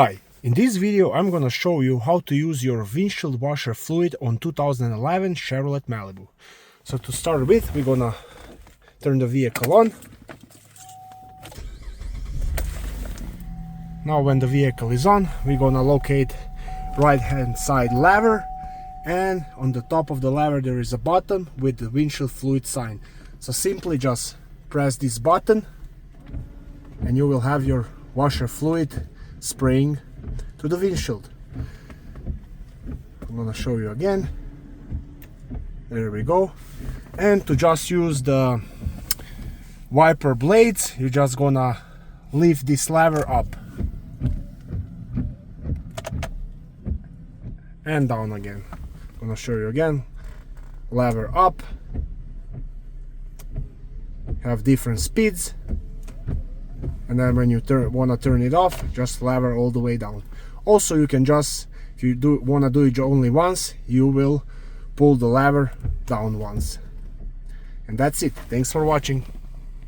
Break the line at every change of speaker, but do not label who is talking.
Hi, in this video I'm gonna show you how to use your windshield washer fluid on 2011 Chevrolet Malibu. So to start with, we're gonna turn the vehicle on. Now when the vehicle is on, we're gonna locate right hand side lever, and on the top of the lever there is a button with the windshield fluid sign. So simply just press this button and you will have your washer fluid spraying to the windshield. I'm gonna show you again. There we go. And to just use the wiper blades, you're just gonna lift this lever up and down again. I'm gonna show you again. Lever up, have different speeds, and then when you want to turn it off, just lever all the way down. Also, you can just, if you want to do it only once, you will pull the lever down once. And that's it. Thanks for watching.